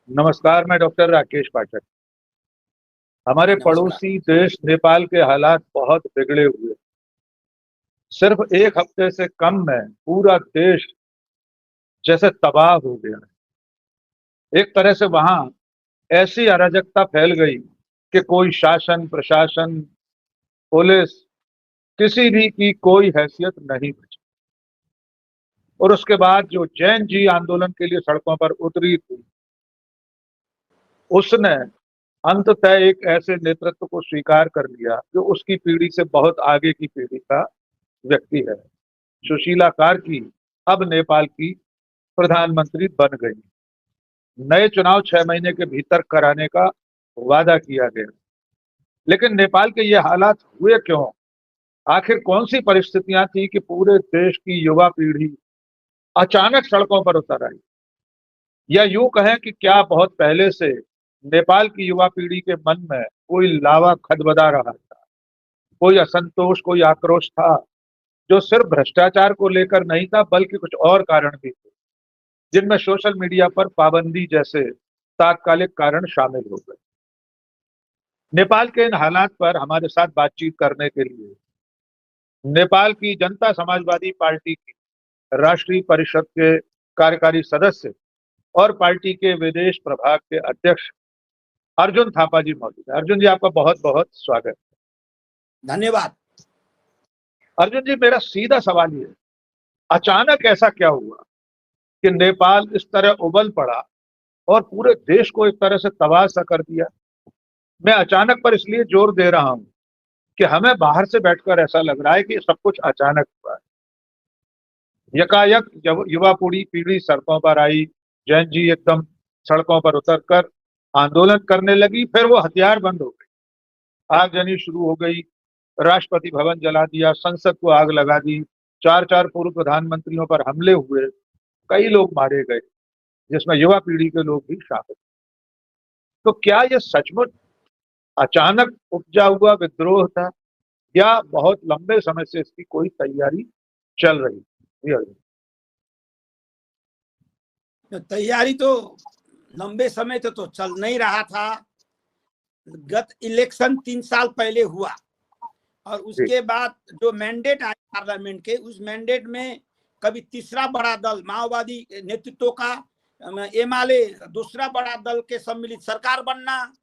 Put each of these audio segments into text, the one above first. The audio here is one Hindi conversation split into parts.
नमस्कार, मैं डॉक्टर राकेश पाठक। हमारे नमस्कार। पड़ोसी देश नेपाल के हालात बहुत बिगड़े हुए हैं। सिर्फ एक हफ्ते से कम में पूरा देश जैसे तबाह हो गया है। एक तरह से वहां ऐसी अराजकता फैल गई कि कोई शासन, प्रशासन, पुलिस, किसी भी की कोई हैसियत नहीं बची। और उसके बाद जो जैन जी आंदोलन के लिए सड़कों पर उतरी थी, उसने अंततः एक ऐसे नेतृत्व को स्वीकार कर लिया जो उसकी पीढ़ी से बहुत आगे की पीढ़ी का व्यक्ति है। सुशीला कार्की अब नेपाल की प्रधानमंत्री बन गई। नए चुनाव 6 महीने के भीतर कराने का वादा किया गया, लेकिन नेपाल के ये हालात हुए क्यों? आखिर कौन सी परिस्थितियां थी कि पूरे देश की युवा पीढ़ी अचानक सड़कों पर उतर आई? या यूं कहें कि क्या बहुत पहले से नेपाल की युवा पीढ़ी के मन में कोई लावा खदबदा रहा था, कोई असंतोष, कोई आक्रोश था जो सिर्फ भ्रष्टाचार को लेकर नहीं था, बल्कि कुछ और कारण भी थे, जिनमें सोशल मीडिया पर पाबंदी जैसे तात्कालिक कारण शामिल हो गए। नेपाल के इन हालात पर हमारे साथ बातचीत करने के लिए नेपाल की जनता समाजवादी पार्टी की राष्ट्रीय परिषद के कार्यकारी सदस्य और पार्टी के विदेश प्रभाग के अध्यक्ष अर्जुन थापा जी मौजूद है। अर्जुन जी, आपका बहुत बहुत स्वागत। धन्यवाद। अर्जुन जी, मेरा सीधा सवाल ये है, अचानक ऐसा क्या हुआ कि नेपाल इस तरह उबल पड़ा और पूरे देश को एक तरह से तबाह सा कर दिया? मैं अचानक पर इसलिए जोर दे रहा हूं कि हमें बाहर से बैठकर ऐसा लग रहा है कि सब कुछ अचानक हुआ है। यकायक जब युवा पीढ़ी सड़कों पर आई, जैन जी एकदम सड़कों पर उतरकर आंदोलन करने लगी, फिर वो हथियार बंद हो गई, आगजनी शुरू हो गई, राष्ट्रपति भवन जला दिया, संसद को आग लगा दी, चार चार पूर्व प्रधानमंत्रियों पर हमले हुए, कई लोग मारे गए, जिसमें युवा पीढ़ी के लोग भी शामिल। तो क्या यह सचमुच अचानक उपजा हुआ विद्रोह था, या बहुत लंबे समय से इसकी कोई तैयारी चल रही थी? तैयारी तो लंबे समय तो चल नहीं रहा था। गत इलेक्शन 3 साल पहले हुआ और उसके बाद जो मैंडेट आया पार्लियामेंट के, उस मैंडेट में कभी तीसरा बड़ा दल माओवादी नेतृत्व का एमाले दूसरा बड़ा दल के सम्मिलित सरकार बनना,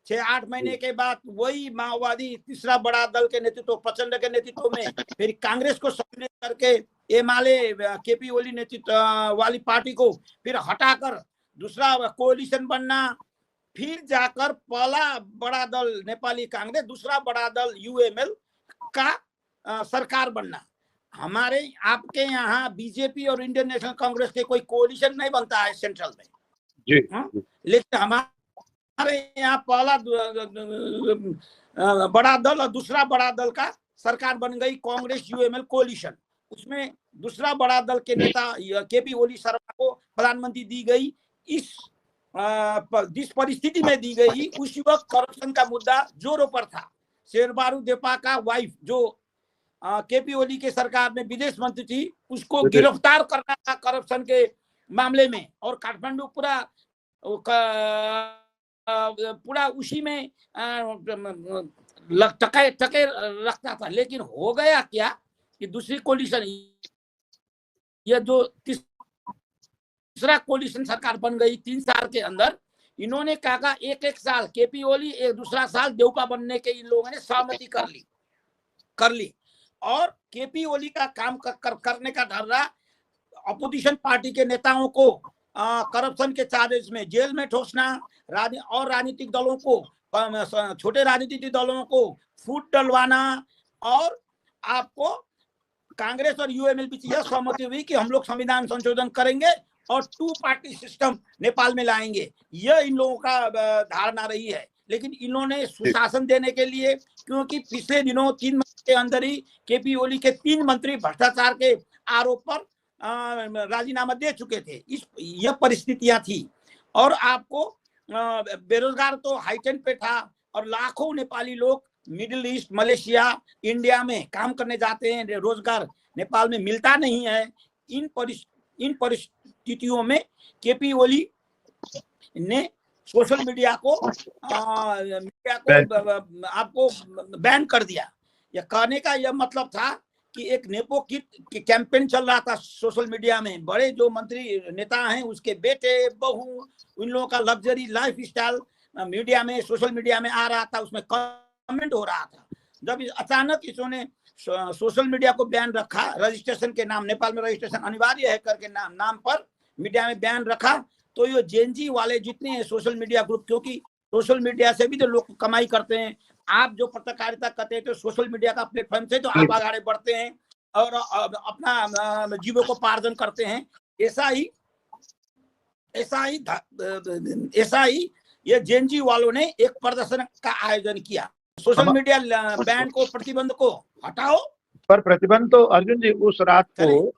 6-8 महीने के बाद वही माओवादी तीसरा बड़ा दल के नेतृत्व प्रचंड के नेतृत्व में फिर कांग्रेस को सम्मिलित करके एमाले केपी ओली नेतृत्व वाली पार्टी को फिर हटाकर दूसरा कोalition बनना, फिर जाकर पहला बड़ा दल नेपाली कांग्रेस, दूसरा बड़ा दल यूएमएल का सरकार बनना। हमारे आपके यहाँ बीजेपी और इंडियन नेशनल कांग्रेस के कोई कोalition नहीं बनता है सेंट्रल में जी। लेकिन हमारे यहाँ पहला बड़ा दल और दूसरा बड़ा दल का सरकार बन गई, कांग्रेस यूएमएल कोalition। उसमें दूसरा बड़ा दल के नेता केपी ओली शर्मा को प्रधानमंत्री दी गई। जिस परिस्थिति में दी गई उस वक्त करप्शन का मुद्दा जोरों पर था। शेरबहादुर देउपा का वाइफ जो केपी ओली के सरकार में विदेश मंत्री थी, उसको गिरफ्तार करना था करप्शन के मामले में, और काठमांडू पूरा उसी में टके रखता था। लेकिन हो गया क्या कि दूसरी कोalition, यह जो तीसरा कोalition सरकार बन गई 3 साल के अंदर, इन्होंने कहा एक साल केपी ओली, एक दूसरा साल देउपा बनने के इन लोगों ने सहमति कर ली और केपी ओली का काम करने का डर रहा। अपोजिशन पार्टी के नेताओं को करप्शन के चार्जेस में जेल में ठोसना, और राजनीतिक दलों को, छोटे राजनीतिक दलों को फूट डलवाना, और आपको कांग्रेस और यूएमएल बीच यह सहमति हुई कि हम लोग संविधान संशोधन करेंगे और 2 पार्टी सिस्टम नेपाल में लाएंगे। यह इन लोगों का धारणा रही है। लेकिन इन्होंने सुशासन देने के लिए, क्योंकि पिछले दिनों 3 महीने के अंदर ही केपी ओली के 3 मंत्री भ्रष्टाचार के आरोप पर राजीनामा दे चुके थे। यह परिस्थितियां थी और आपको बेरोजगार तो हाईटेंट पे था और लाखों नेपाली लोग मिडिल ईस्ट, मलेशिया, इंडिया में काम करने जाते हैं, रोजगार नेपाल में मिलता नहीं है। इन परिस्थितियों में केपी ओली ने सोशल मीडिया को आपको बैन कर दिया। यह कहने का यह मतलब था कि एक नेपो की कैंपेन चल रहा था सोशल मीडिया में। बड़े जो मंत्री नेता हैं उसके बेटे बहू उन लोगों का लग्जरी लाइफ स्टाइल मीडिया में सोशल मीडिया में आ रहा था, उसमें कमेंट हो रहा था। जब अचानक इन्होंने सोशल मीडिया को बैन रखा, रजिस्ट्रेशन के नाम, नेपाल में रजिस्ट्रेशन अनिवार्य है करके नाम पर मीडिया में बैन रखा, तो ये जेनजी वाले जितने हैं सोशल मीडिया ग्रुप, क्योंकि सोशल मीडिया से भी तो लोग कमाई करते हैं। आप जो पत्रकारिता करते हैं तो सोशल मीडिया का प्लेटफॉर्म से तो आप आगे बढ़ते हैं और अपना जीविकोपार्जन करते हैं। ऐसा ही ये जेनजी वालों ने एक प्रदर्शन का आयोजन किया। सोशल मीडिया बैन को, प्रतिबंध को हटाओ। पर प्रतिबंध तो अर्जुन जी उस रात को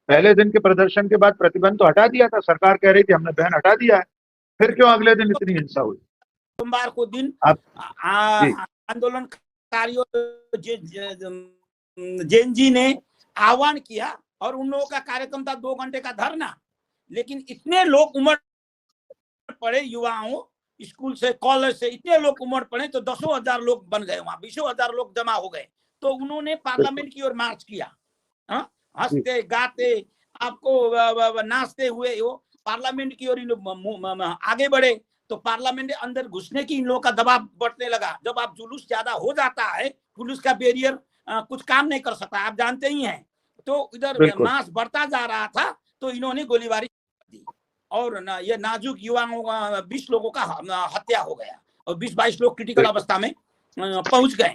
पहले दिन के प्रदर्शन के बाद प्रतिबंध तो हटा दिया था, सरकार कह रही थी हमने बैन हटा दिया है, फिर क्यों अगले दिन इतनी हिंसा हुई? सोमवार को दिन आंदोलनकारियों जेनजी ने आह्वान किया और उन लोगों का कार्यक्रम था 2 घंटे का धरना, लेकिन इतने लोग उमड़ पड़े, युवाओं स्कूल से कॉलेज से इतने लोग उमड़ पड़े तो 10,000 लोग बन गए, वहां 20,000 लोग जमा हो गए। तो उन्होंने पार्लियामेंट की ओर मार्च किया, हंसते गाते आपको नाचते हुए वो पार्लियामेंट की ओर आगे बढ़े। तो पार्लियामेंट के अंदर घुसने की इन लोगों का दबाव बढ़ने लगा। जब आप जुलूस ज्यादा हो जाता है, पुलिस का बैरियर कुछ काम नहीं कर सकता, आप जानते ही हैं। तो इधर मास बढ़ता जा रहा था तो इन्होंने गोलीबारी दी और ये नाजुक युवाओं 20 लोगों का हत्या हो गया और 20-22 लोग क्रिटिकल अवस्था में पहुंच गए।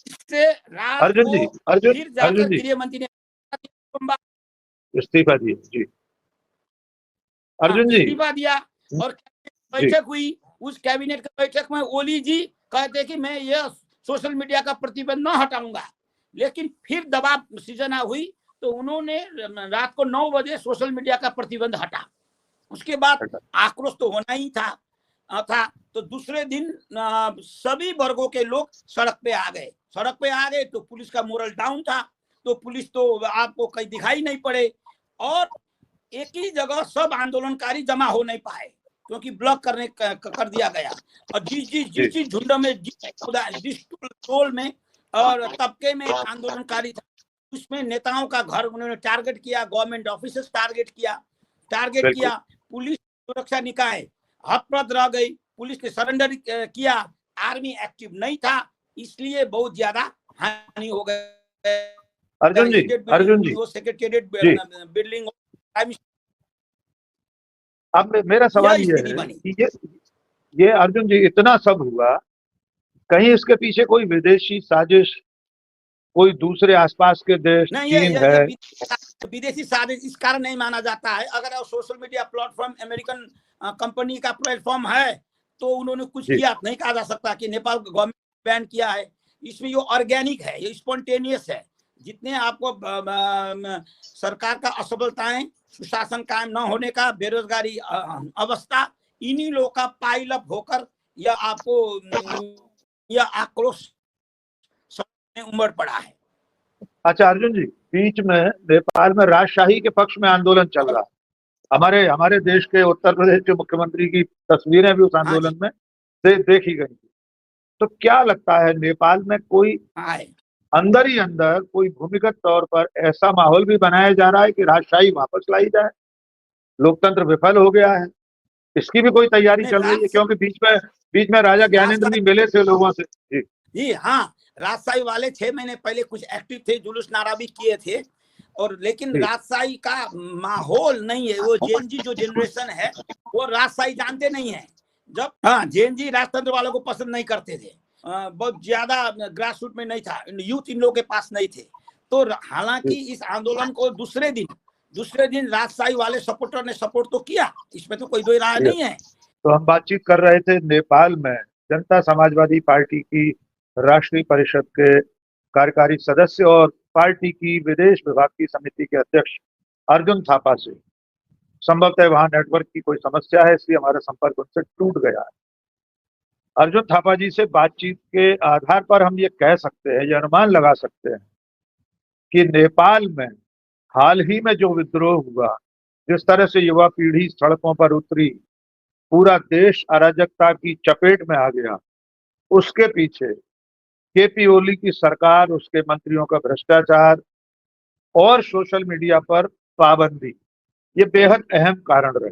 इससे रात को फिर जाकर गृह मंत्री ने इस्तीफा दिया जी, अर्जुन जी इस्तीफा दिया और बैठक हुई। उस कैबिनेट की बैठक में ओली जी कहते कि मैं ये सोशल मीडिया का प्रतिबंध न हटाऊंगा, लेकिन फिर दबाव सृजना हुई तो उन्होंने रात को 9 बजे सोशल मीडिया का प्रतिबंध हटा। उसके बाद आक्रोश तो होना ही था। तो दूसरे दिन सभी वर्गों के लोग सड़क पे आ गए। तो पुलिस का मोरल डाउन था, तो पुलिस तो आपको कहीं दिखाई नहीं पड़े और एक ही जगह सब आंदोलनकारी जमा हो नहीं पाए क्योंकि ब्लॉक कर दिया गया। और जिस झुंड में, जिस टोल में और तबके में आंदोलनकारी था, उसमें नेताओं का घर उन्होंने टारगेट किया, गवर्नमेंट ऑफिसर्स टारगेट किया। पुलिस सुरक्षा निकाय हतप्रभ रह गई, पुलिस ने सरेंडर किया, आर्मी एक्टिव नहीं था, इसलिए बहुत ज्यादा हानि हो गई। अर्जुन जी सेक्रेटेरिएट बिल्डिंग। अब मेरा सवाल ये है कि ये अर्जुन जी इतना सब हुआ, कहीं इसके पीछे कोई विदेशी साजिश, कोई दूसरे आसपास के देश चीन है? विदेशी साजिश इस कारण नहीं माना जाता है। अगर social media platform American company का प्लेटफॉर्म है तो उन्होंने कुछ किया नहीं कहा जा सकता कि नेपाल गवर्नमेंट बैन किया है। इसमें ये ऑर्गेनिक है, ये स्पॉन्टेनियस है। जितने आपको सरकार का असफलताएं, सुशासन कायम न होने का, बेरोजगारी अवस्था, इन्हीं लोगों का पाइल अप होकर यह आपको यह आक्रोश उमड़ पड़ा है। अच्छा अर्जुन जी, बीच में नेपाल में राजशाही के पक्ष में आंदोलन चल रहा है। हमारे देश के उत्तर प्रदेश के मुख्यमंत्री की तस्वीरें भी उस आंदोलन में देखी गई थी। तो क्या लगता है नेपाल में कोई अंदर ही अंदर कोई भूमिगत तौर पर ऐसा माहौल भी बनाया जा रहा है कि राजशाही वापस लाई जाए, लोकतंत्र विफल हो गया है, इसकी भी कोई तैयारी चल रही है? क्योंकि बीच में राजा ज्ञानेंद्र भी मिले थे लोगों से। जी हाँ, राजशाही वाले 6 महीने पहले कुछ एक्टिव थे, जुलूस नारा भी किए थे और लेकिन राजशाही का माहौल नहीं है। वो जेनजी जो जनरेशन है वो राजशाही जानते नहीं है। जब जेनजी राजतंत्र वालों को पसंद नहीं करते थे, बहुत ज्यादा ग्रास रूट में नहीं था, यूथ इन लोगों के पास नहीं थे। तो हालांकि इस आंदोलन को दूसरे दिन राजशाही वाले सपोर्टर ने सपोर्ट तो किया, इसमें तो कोई दो राय नहीं है। तो हम बातचीत कर रहे थे नेपाल में जनता समाजवादी पार्टी की राष्ट्रीय परिषद के कार्यकारी सदस्य और पार्टी की विदेश विभाग की समिति के अध्यक्ष अर्जुन थापा से। संभवतः वहां नेटवर्क की कोई समस्या है, इसलिए हमारा संपर्क उनसे टूट गया है। अर्जुन थापा जी से बातचीत के आधार पर हम ये कह सकते हैं, ये अनुमान लगा सकते हैं कि नेपाल में हाल ही में जो विद्रोह हुआ, जिस तरह से युवा पीढ़ी सड़कों पर उतरी, पूरा देश अराजकता की चपेट में आ गया, उसके पीछे केपी ओली की सरकार, उसके मंत्रियों का भ्रष्टाचार और सोशल मीडिया पर पाबंदी, ये बेहद अहम कारण रहे।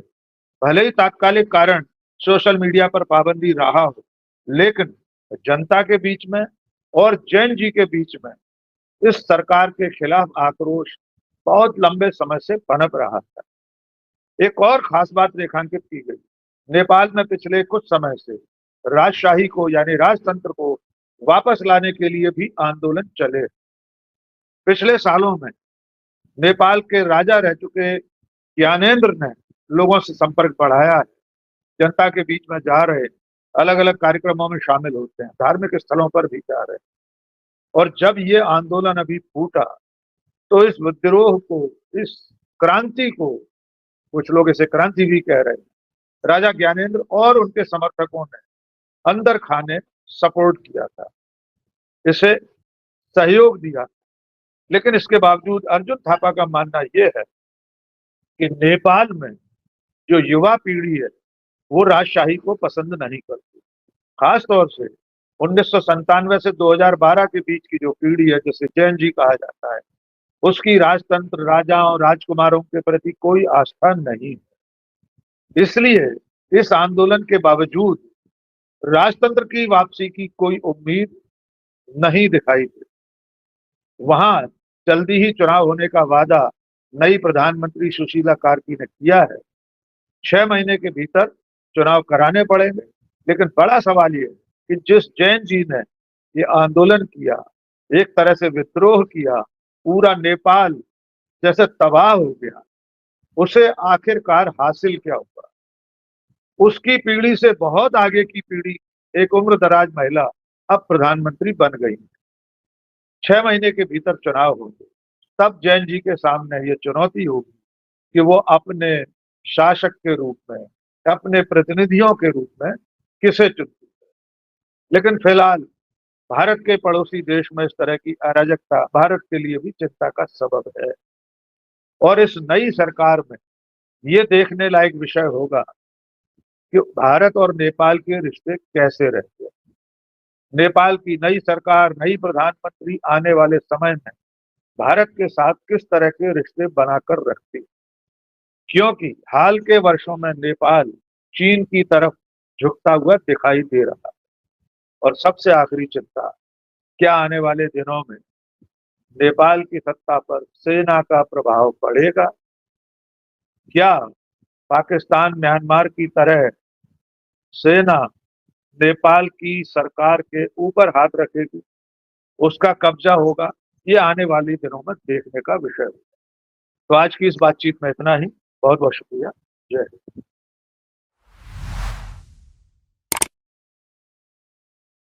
भले ही तात्कालिक कारण सोशल मीडिया पर पाबंदी रहा हो, लेकिन जनता के बीच में और जैन जी के बीच में इस सरकार के खिलाफ आक्रोश बहुत लंबे समय से पनप रहा था। एक और खास बात रेखांकित की गई, नेपाल में पिछले कुछ समय से राजशाही को यानी राजतंत्र को वापस लाने के लिए भी आंदोलन चले। पिछले सालों में नेपाल के राजा रह चुके ज्ञानेंद्र ने लोगों से संपर्क बढ़ाया है, जनता के बीच में जा रहे, अलग अलग कार्यक्रमों में शामिल होते हैं, धार्मिक स्थलों पर भी जा रहे। और जब ये आंदोलन अभी फूटा तो इस विद्रोह को, इस क्रांति को, कुछ लोग इसे क्रांति भी कह रहे हैं, राजा ज्ञानेंद्र और उनके समर्थकों ने अंदर खाने सपोर्ट किया था, इसे सहयोग दिया। लेकिन इसके बावजूद अर्जुन थापा का मानना यह है कि नेपाल में जो युवा पीढ़ी है वो राजशाही को पसंद नहीं करती। खास तौर से 1997 से 2012 के बीच की जो पीढ़ी है, जिसे जैन जी कहा जाता है, उसकी राजतंत्र, राजाओं, राजकुमारों के प्रति कोई आस्था नहीं है। इसलिए इस आंदोलन के बावजूद राजतंत्र की वापसी की कोई उम्मीद नहीं दिखाई दी। वहां जल्दी ही चुनाव होने का वादा नई प्रधानमंत्री सुशीला कार्की ने किया है। 6 महीने के भीतर चुनाव कराने पड़ेंगे। लेकिन बड़ा सवाल ये कि जिस जैन जी ने ये आंदोलन किया, एक तरह से विद्रोह किया, पूरा नेपाल जैसे तबाह हो गया, उसे आखिरकार हासिल क्या हुआ? उसकी पीढ़ी से बहुत आगे की पीढ़ी, एक उम्र दराज महिला अब प्रधानमंत्री बन गई। 6 महीने के भीतर चुनाव होंगे, तब जैन जी के सामने ये चुनौती होगी कि वो अपने शासक के रूप में, अपने प्रतिनिधियों के रूप में किसे चुनते हैं। लेकिन फिलहाल भारत के पड़ोसी देश में इस तरह की अराजकता भारत के लिए भी चिंता का सबब है। और इस नई सरकार में ये देखने लायक विषय होगा कि भारत और नेपाल के रिश्ते कैसे रहते हैं। नेपाल की नई सरकार, नई प्रधानमंत्री आने वाले समय में भारत के साथ किस तरह के रिश्ते बनाकर रखती, क्योंकि हाल के वर्षों में नेपाल चीन की तरफ झुकता हुआ दिखाई दे रहा है। और सबसे आखिरी चिंता, क्या आने वाले दिनों में नेपाल की सत्ता पर सेना का प्रभाव पड़ेगा? क्या पाकिस्तान, म्यांमार की तरह सेना नेपाल की सरकार के ऊपर हाथ रखेगी, उसका कब्जा होगा? ये आने वाले दिनों में देखने का विषय होगा। तो आज की इस बातचीत में इतना ही। बहुत बहुत शुक्रिया। जय हिंद।